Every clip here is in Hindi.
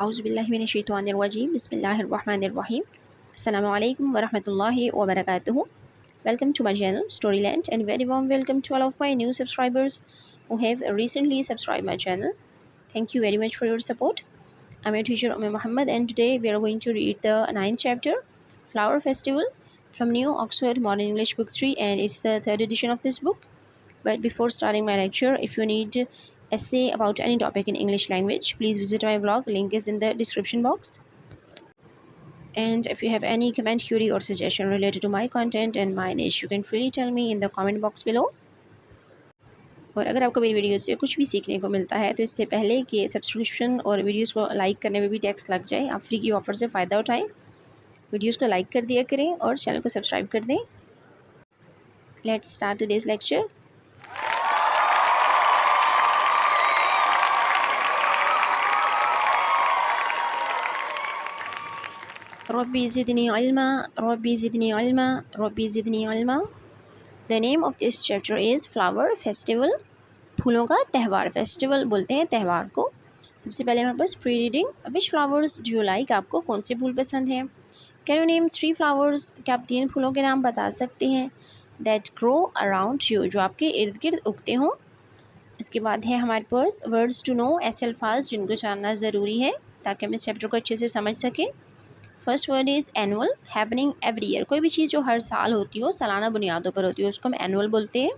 औज़ुबिल्लाहि बिस्मिल्लाहिर्रहमानिर्रहीम। अस्सलामु अलैकुम वरहमतुल्लाहि वबरकातुहू। Welcome to my channel Storyland and very warm welcome to all of my new subscribers who have recently subscribed my channel. Thank you very much for your support. I'm your teacher Muhammad and today we are going to read the 9th chapter Flower Festival from New Oxford Modern English Book 3 and it's the 3rd edition of this book. But before starting my lecture, if you need essay about any topic in English language, please visit my blog. Link is in the description box. And if you have any comment, query or suggestion related to my content and my niche, you can freely tell me in the comment box below. और अगर आपको मेरी वीडियो से कुछ भी सीखने को मिलता है तो इससे पहले कि सब्सक्रिप्शन और वीडियोस को लाइक करने में भी टैक्स लग जाए, आप फ्री की ऑफ़र से फ़ायदा उठाएं। वीडियोस को लाइक कर दिया करें और चैनल को सब्सक्राइब कर दें। Let's start today's lecture. रब्बी ज़िदनी इल्मा, रब्बी ज़िदनी इल्मा, रब्बी ज़िदनी इल्मा। The name of this chapter is flower festival. फूलों का त्यौहार, फेस्टिवल बोलते हैं त्यौहार को। सबसे पहले हमारे पास pre reading. Which flowers do you like, आपको कौन से फूल पसंद हैं। कैन यू नेम 3 फ्लावर्स, क्या आप 3 फूलों के नाम बता सकते हैं। दैट ग्रो अराउंड यू, जो आपके इर्द गिर्द उगते हों। इसके बाद है हमारे पास वर्ड्स टू नो, ऐसे अल्फाज जिनको जानना ज़रूरी है ताकि हम इस चैप्टर को अच्छे से समझ सकें। First word is annual, happening every year, कोई भी चीज़ जो हर साल होती हो, सालाना बुनियादों पर होती हो, उसको हम एनुअल बोलते हैं।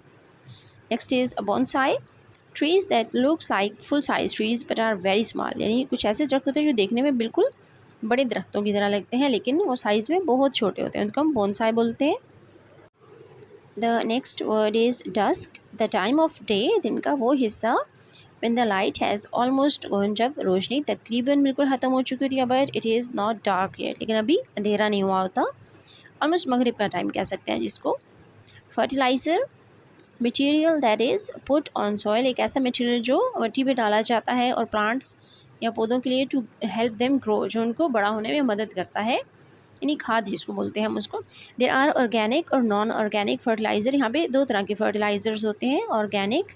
Next is bonsai, trees that looks like full size trees but are very small, यानी कुछ ऐसे दरख्त होते हैं जो देखने में बिल्कुल बड़े दरख्तों की तरह लगते हैं लेकिन वो साइज़ में बहुत छोटे होते हैं, उनको हम बोनसाई बोलते हैं। The next word is dusk, the time of day, दिन का वो हिस्सा। When the light has almost gone, जब रोशनी तकरीबन बिल्कुल ख़त्म हो चुकी होती है, but it is not dark yet, लेकिन अभी अंधेरा नहीं हुआ होता। ऑलमोस्ट मगरिब का टाइम कह सकते हैं जिसको। Fertiliser, material that is put on soil, एक ऐसा मटेरियल जो मिट्टी पे डाला जाता है और प्लांट्स या पौधों के लिए टू हेल्प देम ग्रो, जो उनको बड़ा होने में मदद करता है, यानी खाद जिसको बोलते हैं हम उसको। देयर आर ऑर्गेनिक और नॉन ऑर्गेनिक फर्टिलाइज़र, यहाँ पे 2 तरह के फर्टिलाइज़र्स होते हैं, ऑर्गेनिक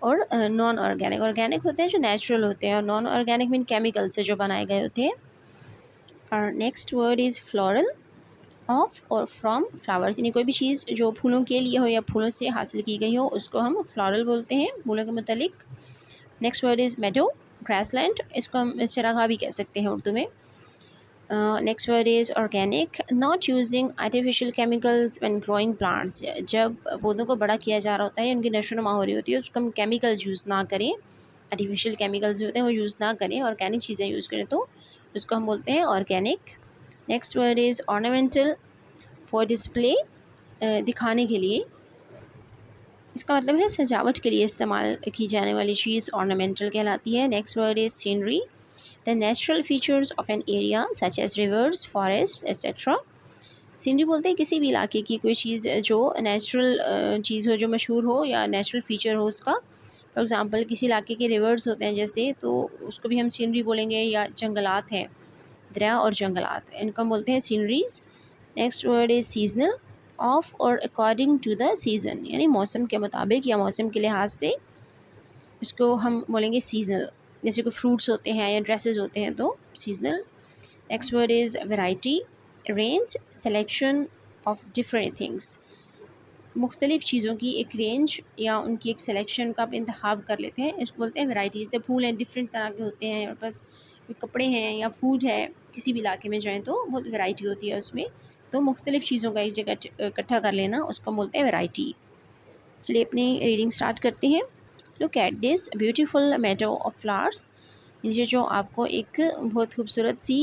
और नॉन ऑर्गेनिक। ऑर्गेनिक होते हैं जो नेचुरल होते हैं और नॉन ऑर्गेनिक मीन केमिकल से जो बनाए गए होते हैं। और next word is floral, of और फ्रॉम फ्लावर्स, यानी कोई भी चीज़ जो फूलों के लिए हो या फूलों से हासिल की गई हो उसको हम फ्लोरल बोलते हैं, फूलों के मुतालिक। Next word is Medo, grassland, इसको हम चरागाह भी कह सकते हैं उर्दू में। Next word is organic, not using artificial chemicals when growing plants, जब पौधों को बड़ा किया जा रहा होता है, उनकी नशोनुमा हो रही होती है, उसको हम केमिकल यूज़ ना करें, आर्टिफिशियल केमिकल्स जो होते हैं वो यूज़ ना करें, ऑर्गेनिक चीज़ें यूज़ करें तो उसको हम बोलते हैं organic. Next word is ornamental, for display, दिखाने के लिए, इसका मतलब है सजावट के लिए इस्तेमाल की जाने वाली चीज़ ऑर्नामेंटल कहलाती है। Next word is scenery, the natural features of an area such as rivers, forest etcetera. Scenery बोलते हैं किसी भी इलाके की कोई चीज़ जो नेचुरल चीज़ हो, जो मशहूर हो या नेचुरल फीचर हो उसका। फॉर एग्ज़ाम्पल किसी इलाके के रिवर्स होते हैं जैसे, तो उसको भी हम सीनरी बोलेंगे, या जंगलात हैं, दरिया और जंगलात, इनको हम बोलते हैं sceneries. Next word is seasonal, of or according to the season, यानी मौसम के मुताबिक या मौसम के लिहाज से इसको हम बोलेंगे सीजनल। जैसे कोई फ्रूट्स होते हैं या ड्रेसेस होते हैं तो seasonal. Next word is variety, range, selection of different things, मुख्तलिफ़ चीज़ों की एक रेंज या उनकी एक सिलेक्शन का आप इंतखाब कर लेते हैं, इसको बोलते हैं वैरायटी। जैसे फूल हैं डिफरेंट तरह के होते हैं, और बस कपड़े हैं या फूड है, किसी भी इलाके में जाएँ तो बहुत वैरायटी होती है उसमें, तो मुख्तलिफ़ चीज़ों का एक जगह इकट्ठा कर लेना उसको बोलते हैं वैरायटी। चलिए अपनी रीडिंग स्टार्ट करते हैं। Look at this beautiful Medo of flowers, नीचे जो आपको एक बहुत खूबसूरत सी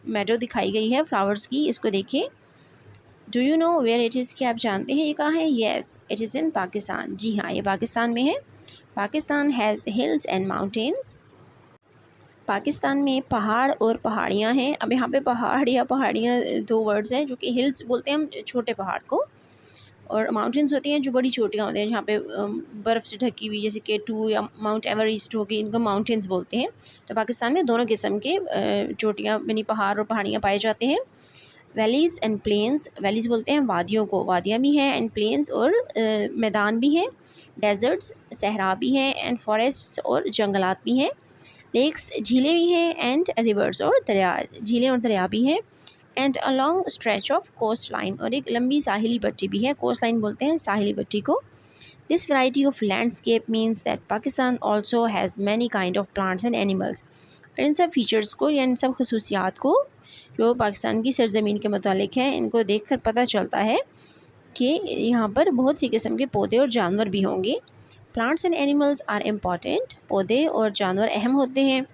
मेडो दिखाई गई है फ्लावर्स की, इसको देखिए। Do you know where it is, क्या आप जानते हैं ये कहाँ है। Yes it is in Pakistan, जी हाँ ये पाकिस्तान में है। Pakistan has hills and mountains, Pakistan में पहाड़ और पहाड़ियाँ हैं। अब यहाँ पे पहाड़ या पहाड़ियाँ 2 वर्ड्स हैं, जो कि हिल्स बोलते हैं हम छोटे पहाड़ को, और माउंटेन्स होती हैं जो बड़ी चोटियाँ होती हैं जहाँ पे बर्फ़ से ढकी हुई, जैसे K2 या माउंट एवरेस्ट हो गई, इनको माउंटेन्स बोलते हैं। तो पाकिस्तान में दोनों किस्म के चोटियाँ यानी पहाड़ और पहाड़ियाँ पाए जाते हैं। वैलीज़ एंड प्लेन्स, वैलीज़ बोलते हैं वादियों को, वादियाँ भी हैं, एंड प्लेन्स और मैदान भी हैं। डेजर्ट्स, सहरा भी हैं, एंड फॉरेस्ट्स और जंगलात भी हैं। लेक्स झीलें भी हैं एंड रिवर्स और दरिया, झीलें और दरिया भी हैं। And a long stretch of coastline, और एक लंबी साहिली पट्टी भी है। कोस्ट लाइन बोलते हैं साहिली पट्टी को। This variety of landscape means that Pakistan also has many kind of plants and animals. और इन सब फीचर्स को या इन सब खसूसियात को जो पाकिस्तान की सरजमीन के मुतालिक हैं, इनको देख कर पता चलता है कि यहाँ पर बहुत सी किस्म के पौधे और जानवर भी होंगे। Plants and animals are important, पौधे और जानवर अहम होते हैं।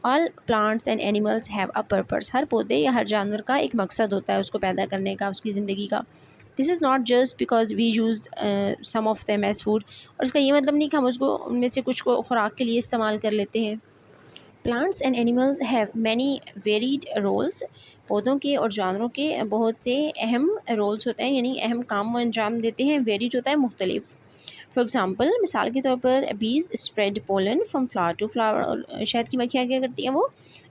All plants and animals have a purpose, हर पौधे या हर जानवर का एक मकसद होता है उसको पैदा करने का, उसकी ज़िंदगी का। This is not just because we use some of them as food, और उसका ये मतलब नहीं कि हम उसको उनमें से कुछ को खुराक के लिए इस्तेमाल कर लेते हैं। Plants and animals have many varied roles, पौधों के और जानवरों के बहुत से अहम रोल्स होते हैं, यानी अहम काम वो अंजाम देते हैं। वेरीड होता है मुख्तलिफ। फॉर एग्ज़ाम्पल, मिसाल के तौर पर बीज spread pollen from flower to flower, और शहद की मक्खियाँ क्या करती हैं, वो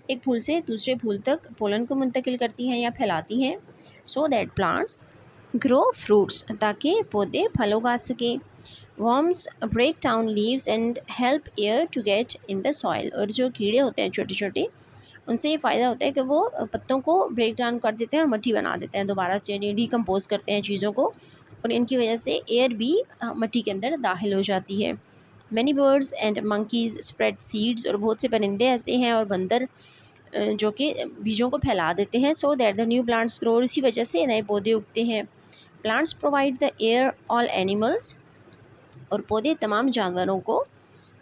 एक फूल से दूसरे फूल तक पोलन को मुंतकिल करती हैं या फैलाती हैं। So that plants grow fruits, ताकि पौधे फल उगा सकें। Worms break down leaves and help air to get in the soil, और जो कीड़े होते हैं छोटे छोटे, उनसे ये फ़ायदा होता है कि वो पत्तों को ब्रेक डाउन कर देते हैं और मट्टी बना देते हैं, दोबारा से डिकम्पोज करते हैं चीज़ों को, और इनकी वजह से एयर भी मट्टी के अंदर दाखिल हो जाती है। Many birds and monkeys spread seeds, और बहुत से परिंदे ऐसे हैं और बंदर जो कि बीजों को फैला देते हैं। So that the new plants grow, और इसी वजह से नए पौधे उगते हैं। Plants provide the air all animals, और पौधे तमाम जानवरों को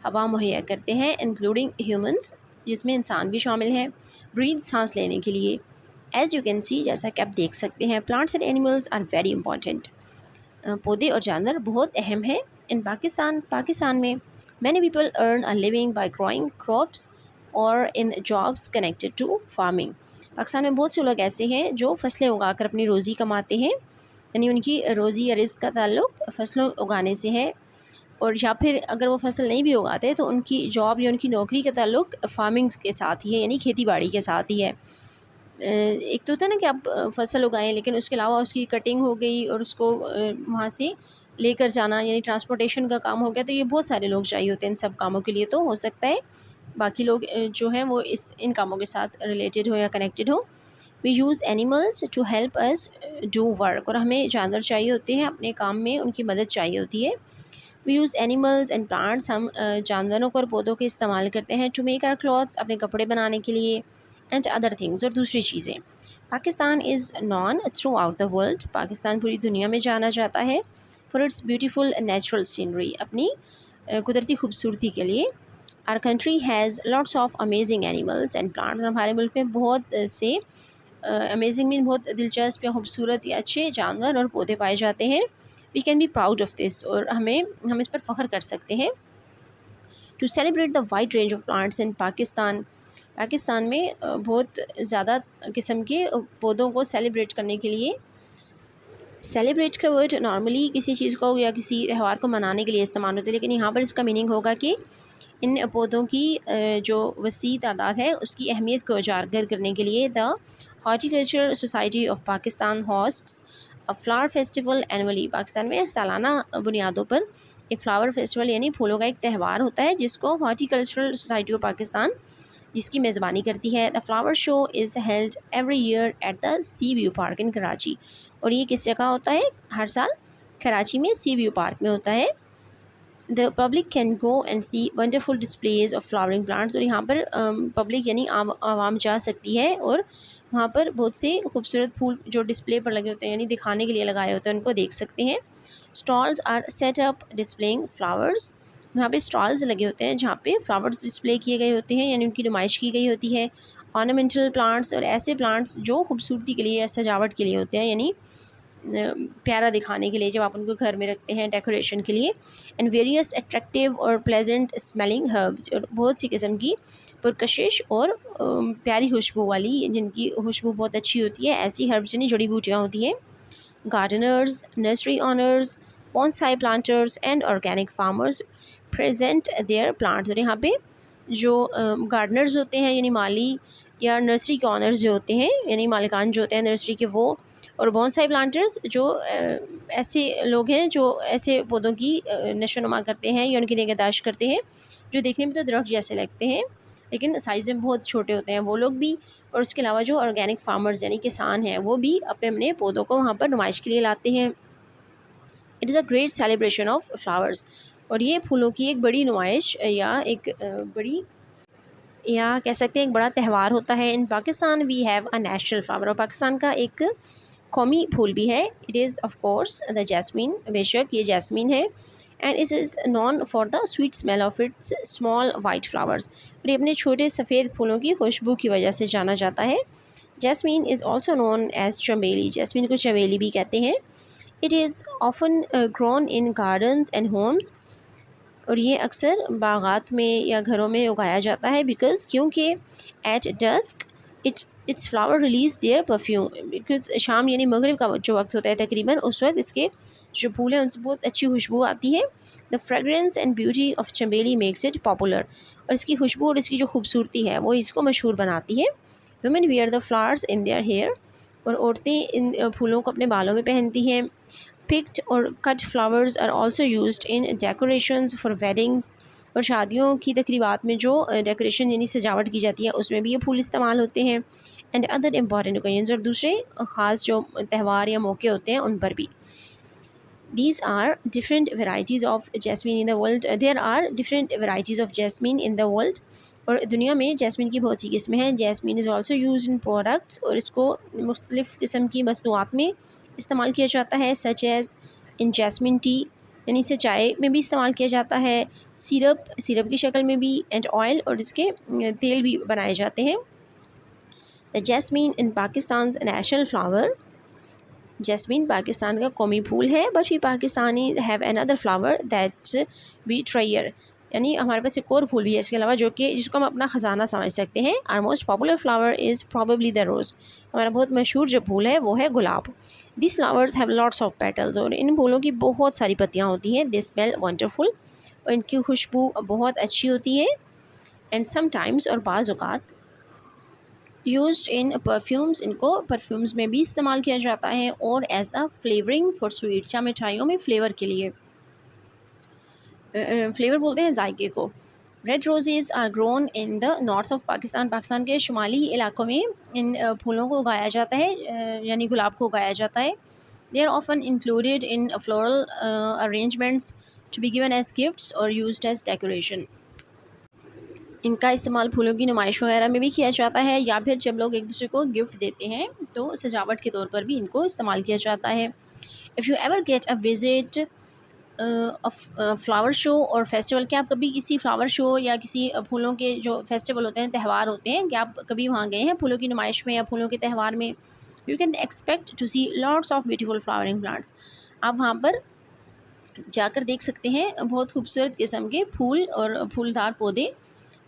हवा मुहैया करते हैं, इंक्लूडिंग ह्यूमंस, जिसमें इंसान भी शामिल हैं, ब्रीथ सांस लेने के लिए। एज़ यू कैन सी, जैसा कि आप देख सकते हैं, plants and animals are very important, पौधे और जानवर बहुत अहम हैं। इन पाकिस्तान में many people earn a living by growing crops और in jobs connected to farming. Pakistan में बहुत से लोग ऐसे हैं जो फसलें उगाकर अपनी रोज़ी कमाते हैं, यानी उनकी रोज़ी या रिज़्क़ का ताल्लुक़ फसलों उगाने से है। और या फिर अगर वो फसल नहीं भी उगाते तो उनकी जॉब या उनकी नौकरी का ताल्लुक़ फार्मिंग के साथ ही है, यानी खेती बाड़ी के साथ ही है। एक तो होता है ना कि आप फसल उगाएं, लेकिन उसके अलावा उसकी कटिंग हो गई और उसको वहाँ से लेकर जाना, यानी ट्रांसपोर्टेशन का काम हो गया। तो ये बहुत सारे लोग चाहिए होते हैं इन सब कामों के लिए। तो हो सकता है बाकी लोग जो हैं वो इन कामों के साथ रिलेटेड हो या कनेक्टेड हो। We use animals to help us do work, और हमें जानवर चाहिए होते हैं अपने काम में, उनकी मदद चाहिए होती है। We use animals and plants, हम जानवरों को और पौधों के इस्तेमाल करते हैं टू मेक आवर क्लॉथ्स, अपने कपड़े बनाने के लिए, एंड अदर थिंग्स, और दूसरी चीज़ें। Pakistan is known throughout the world, Pakistan पूरी दुनिया में जाना जाता है for its beautiful natural scenery, अपनी कुदरती खूबसूरती के लिए। Our country has lots of amazing animals and plants, हमारे मुल्क में बहुत से अमेजिंग मीन बहुत दिलचस्प या खूबसूरत या अच्छे जानवर और पौधे पाए जाते हैं। We can be proud of this, और हम इस पर फ़ख्र कर सकते हैं। To celebrate the wide range of plants in Pakistan में बहुत ज़्यादा किस्म के पौधों को सेलिब्रेट करने के लिए, सेलिब्रेट का वर्ड नॉर्मली किसी चीज़ को या किसी त्यौहार को मनाने के लिए इस्तेमाल होता है, लेकिन यहाँ पर इसका मीनिंग होगा कि इन पौधों की जो वसी तादाद है उसकी अहमियत को उजागर करने के लिए the horticultural society of Pakistan hosts a flower festival annually, Pakistan में सालाना बुनियादों पर एक फ्लावर फेस्टिवल यानी फूलों का एक त्यौहार होता है जिसको हॉर्टिकल्चरल सोसाइटी ऑफ पाकिस्तान जिसकी मेज़बानी करती है। The flower show is held every year at the C view park इन कराची, और ये किस जगह होता है? हर साल कराची में सी व्यू पार्क में होता है। The public can go and see wonderful displays of flowering plants, और यहाँ पर पब्लिक यानी आवाम जा सकती है और वहाँ पर बहुत से खूबसूरत फूल जो डिस्प्ले पर लगे होते हैं यानी दिखाने के लिए लगाए होते हैं उनको देख सकते हैं। Stalls are set up displaying flowers, यहाँ पे स्टॉल्स लगे होते हैं जहाँ पे फ्लावर्स डिस्प्ले किए गए होते हैं यानी उनकी नुमाइश की गई होती है। ऑर्नामेंटल प्लांट्स, और ऐसे प्लांट्स जो खूबसूरती के लिए या सजावट के लिए होते हैं यानी प्यारा दिखाने के लिए जब आप उनको घर में रखते हैं डेकोरेशन के लिए। एंड वेरियस अट्रैक्टिव और प्लेजेंट स्मेलिंग हर्ब्स, और बहुत सी किस्म की पुरकशिश और प्यारी खुशबू वाली जिनकी खुशबू बहुत अच्छी होती है ऐसी हर्ब्स यानी जड़ी बूटियाँ होती हैं। Gardeners, nursery owners, bonsai planters and organic farmers present their plants, और यहाँ पे जो गार्डनर्स होते हैं यानी माली या नर्सरी के ऑनर्स जो होते हैं यानी मालिकान जो होते हैं नर्सरी के वो, और बॉन्साई प्लांटर्स जो ऐसे लोग हैं जो ऐसे पौधों की नशोनुमा करते हैं या उनकी निगहदाश्त करते हैं जो देखने में तो दरख्त जैसे लगते हैं। लेकिन साइज़ में बहुत छोटे होते हैं वो लोग भी। और उसके अलावा जो ऑर्गेनिक फार्मर्स यानी किसान हैं वो भी अपने अपने पौधों को वहाँ पर नुमाइश के लिए लाते हैं। It is a great celebration of flowers. और ये फूलों की एक बड़ी नुमाइश या एक बड़ी या कह सकते हैं एक बड़ा त्यौहार होता है। In Pakistan we have a national flower, और पाकिस्तान का एक कौमी फूल भी है। It is of course the jasmine, बेशक ये जैस्मीन है। And it is known for the sweet smell of its small white flowers, और ये अपने छोटे सफ़ेद फूलों की खुशबू की वजह से जाना जाता है। Jasmine is also known as chameli, jasmine को चमेली भी कहते हैं। It is often grown in gardens and homes, और ये अक्सर बागात में या घरों में उगाया जाता है। बिकॉज़ क्योंकि at dusk its flower release their perfume, because शाम यानी मगरिब का जो वक्त होता है तकरीबन, उस वक्त इसके जो फूल हैं उनसे बहुत अच्छी खुशबू आती है। The fragrance and beauty of चमेली मेक्स इट पॉपुलर, और इसकी खुशबू और इसकी जो खूबसूरती है वो इसको मशहूर बनाती है। Women wear the flowers in their hair, और औरतें इन फूलों को अपने बालों में पहनती हैं। पिक्ड और cut flowers are also used in decorations for weddings, और शादियों की तकरीबात में जो डेकोरेशन यानी सजावट की जाती है उसमें भी ये फूल इस्तेमाल होते हैं। एंड अदर इम्पॉर्टेंट ओकेजन्स, और दूसरे ख़ास जो त्यौहार या मौके होते हैं उन पर भी। These are different varieties of jasmine in the world. There are different varieties of jasmine in the world. और दुनिया में जैस्मिन की बहुत सी किस्में हैं। Jasmine is also use in products, और इसको मुख्तलिफ़ किस्म की मसनूआत में इस्तेमाल किया जाता है। Such as in jasmine tea, यानी इसे चाय में भी इस्तेमाल किया जाता है, सिरप की शक्ल में भी, एंड ऑयल, और इसके तेल भी बनाए जाते हैं। The jasmine in Pakistan national flower, jasmine Pakistan का कौमी फूल है। But we Pakistani have another flower that's we treasure, यानी हमारे पास एक और फूल भी है इसके अलावा जो कि जिसको हम अपना ख़जाना समझ सकते हैं। Our most popular flower is probably the rose, हमारा बहुत मशहूर जो फूल है वो है गुलाब। This flowers have lots of petals, और इन फूलों की बहुत सारी पत्तियाँ होती हैं। दिस स्मेल वंडरफुल, और इनकी खुशबू बहुत अच्छी होती है। एंड समटाइम्स, और बाज़ औक़ात, यूज्ड इन परफ्यूम्स, इनको परफ्यूम्स में भी इस्तेमाल किया जाता है। और as a flavouring for sweets, या मिठाइयों में फ्लेवर के लिए, फ्लेवर बोलते हैं जायके को। Red roses are grown in the north of Pakistan, Pakistan के शुमाली इलाकों में इन फूलों को उगाया जाता है, यानी गुलाब को उगाया जाता है। They are often included in floral arrangements to be given as gifts और यूज्ड एज डेकोरेशन। इनका इस्तेमाल फूलों की नुमाइश वगैरह में भी किया जाता है, या फिर जब लोग एक दूसरे को गिफ्ट देते हैं तो सजावट के तौर पर भी इनको इस्तेमाल किया जाता है। If you ever get a visit flower show और फेस्टिवल, क्या आप कभी किसी फ्लावर शो या किसी फूलों के जो फेस्टिवल होते हैं, त्यौहार होते हैं, क्या आप कभी वहाँ गए हैं फूलों की नुमाइश में या फूलों के त्यौहार में? You can expect to see lots of beautiful flowering plants, आप वहाँ पर जाकर देख सकते हैं बहुत खूबसूरत किस्म के फूल और फूलदार पौधे।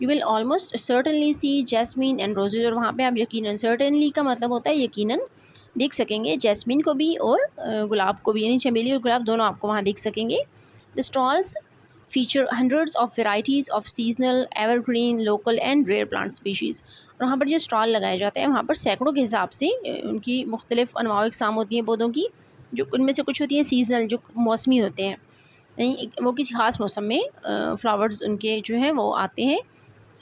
You will almost certainly see jasmine and roses, और वहाँ पे आप यकीनन, सर्टनली का मतलब होता है यकीनन, देख सकेंगे जैस्मीन को भी और गुलाब को भी, यानी चमेली और गुलाब दोनों आपको वहाँ देख सकेंगे। The stalls feature hundreds of varieties of seasonal, evergreen, local and rare plant species, और वहाँ पर जो स्टॉल लगाए जाते हैं वहाँ पर सैकड़ों के हिसाब से उनकी मुख्तलिफ़ अनवाउ अक़साम होती हैं पौधों की, जो उनमें से कुछ होती हैं सीजनल, जो मौसमी होते हैं, नहीं वो किसी ख़ास मौसम में फ्लावर्स उनके जो हैं वो आते हैं।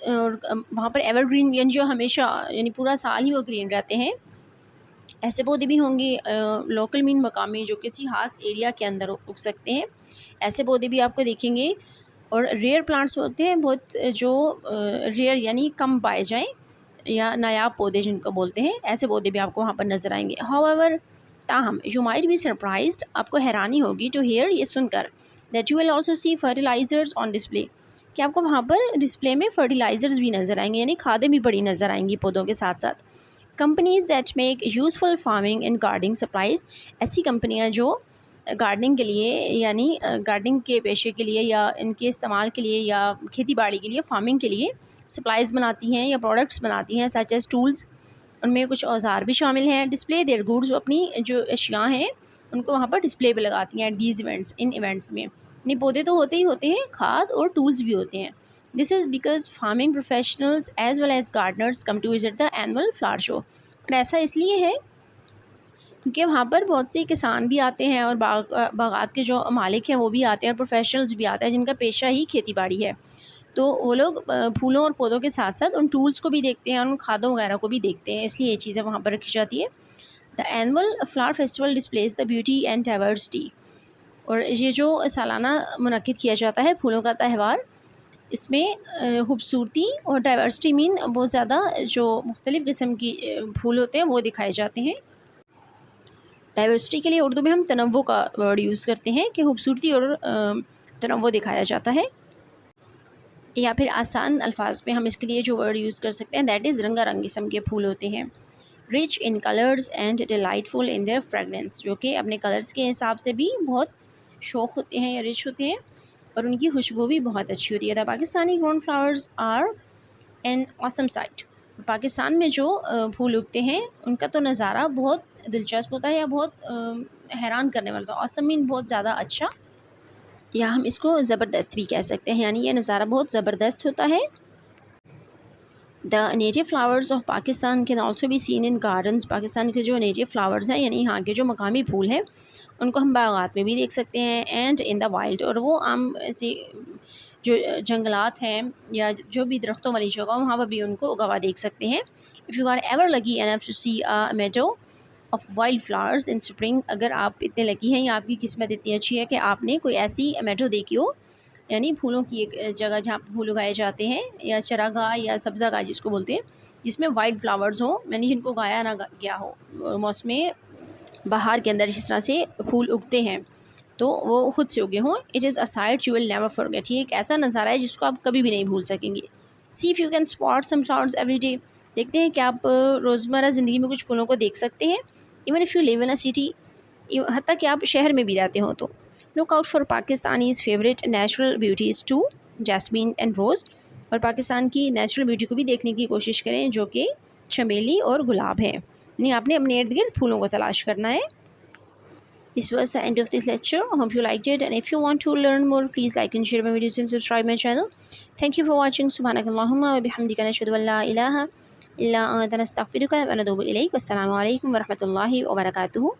और वहाँ पर एवरग्रीन, यानी जो हमेशा, यानी पूरा साल ही वो ग्रीन रहते हैं, ऐसे पौधे भी होंगे। लोकल मीन मकामी, जो किसी ख़ास एरिया के अंदर उग सकते हैं, ऐसे पौधे भी आपको देखेंगे। और रेयर प्लांट्स होते हैं बहुत, जो रेयर यानी कम पाए जाएं, या नायाब पौधे जिनको बोलते हैं, ऐसे पौधे भी आपको वहाँ पर नज़र आएंगे। हाउएवर, ताहम, यू माइट बी सरप्राइज्ड, आपको हैरानी होगी टू हियर, ये सुनकर, that you will also see fertilizers on display, कि आपको वहाँ पर डिस्प्ले में फर्टिलाइज़र्स भी नज़र आएंगे, यानी खादें भी बड़ी नज़र आएंगी पौधों के साथ साथ। Companies that make useful farming and gardening supplies, ऐसी कंपनियाँ जो गार्डनिंग के लिए, यानी गार्डनिंग के पेशे के लिए या इनके इस्तेमाल के लिए या खेती बाड़ी के लिए, फार्मिंग के लिए सप्लाइज़ बनाती हैं या प्रोडक्ट्स बनाती हैं, सच एज़ टूल्स, उनमें कुछ औजार भी शामिल हैं। डिस्प्ले देयर गुड्स, अपनी जो अशिया हैं उनको वहाँ पर डिस्प्ले पे लगाती हैं डीज इवेंट्स, इन इवेंट्स में। नहीं, पौधे तो होते ही होते हैं, खाद और टूल्स भी होते हैं। This is because farming professionals as well as gardeners come to visit the annual flower show, और ऐसा इसलिए है क्योंकि वहाँ पर बहुत से किसान भी आते हैं, और बागात के जो मालिक हैं वो भी आते हैं, और प्रोफेशनल्स भी आते हैं जिनका पेशा ही खेती बाड़ी है। तो वो लोग फूलों और पौधों के साथ साथ उन टूल्स को भी देखते हैं और उन खादों वगैरह को भी देखते हैं, इसलिए ये चीज़ें वहाँ पर रखी जाती है। The annual flower festival displays the beauty and diversity. और ये जो सालाना मुनक्किद किया जाता है फूलों का त्यौहार, इसमें खूबसूरती और डाइवर्सिटी मीन बहुत ज़्यादा जो मुख्तलिफ़ किस्म की फूल होते हैं वो दिखाए जाते हैं। डाइवर्सिटी के लिए उर्दू में हम तनव्वुर का वर्ड यूज़ करते हैं कि खूबसूरती और तनव्वुर दिखाया जाता है। या फिर आसान अल्फाज में हम इसके लिए जो वर्ड यूज़ कर सकते हैं दैट इज़ रंगारंग किस्म के फूल होते हैं। Rich in colours and delightful in their fragrance, जो कि अपने कलर्स के हिसाब से भी बहुत शौक होते हैं या रिच होते हैं और उनकी खुशबू भी बहुत अच्छी होती है। The Pakistani grown flowers are an awesome sight. Pakistan में जो फूल उगते हैं उनका तो नज़ारा बहुत दिलचस्प होता है या बहुत हैरान करने वाला होता है। ऑसम मीन बहुत ज़्यादा अच्छा, या हम इसको ज़बरदस्त भी कह सकते हैं, यानी ये नज़ारा बहुत ज़बरदस्त होता है। The native flowers of Pakistan can also be seen in gardens. Pakistan के जो नेटिव फ्लावर्स हैं यानी यहाँ के जो मकामी फूल हैं उनको हम बागात में भी देख सकते हैं, एंड इन द वाइल्ड, और वो आम ऐसे जो जंगलात हैं या जो भी दरख्तों वाली जगह वहाँ पर भी उनको उगावा देख सकते हैं। If you are ever lucky enough to see a meadow of wild flowers in spring, अगर आप इतने लकी हैं या आपकी किस्मत इतनी अच्छी है कि आपने कोई ऐसी मेडो देखी हो, यानी फूलों की एक जगह जहाँ फूल उगाए जाते हैं, या चरागाह या सब्ज़ागाह जिसको बोलते हैं, जिसमें वाइल्ड फ्लावर्स हों, यानी जिनको उगाया ना गया हो मौसम बहार के अंदर जिस तरह से फूल उगते हैं तो वो खुद से उगे हों। It is a site you will never forget. ये एक ऐसा नज़ारा है जिसको आप कभी भी नहीं भूल सकेंगे। See if you can spot some flowers every day. देखते हैं कि आप रोज़मर्रा ज़िंदगी में कुछ फूलों को देख सकते हैं। Even if you live in a city, हत्ता कि आप शहर में भी रहते हो तो। Look out for Pakistanis favourite natural beauties two, jasmine and rose. और पाकिस्तान की नेचुरल ब्यूटी को भी देखने की कोशिश करें जो कि चमेली और गुलाब है, यानी आपने अपने इर्द गिर्द फूलों को तलाश करना है। This was the end of this lecture. I hope you liked it, and if you want to learn more, please like and share my videos and subscribe my channel. Thank you for watching. Subhanakallahumma wa bihamdika nashhadu an la ilaha illa anta nastaghfiruka wa natubu ilayk. Wassalamu alaikum wa rahmatullahi wa barakatuh.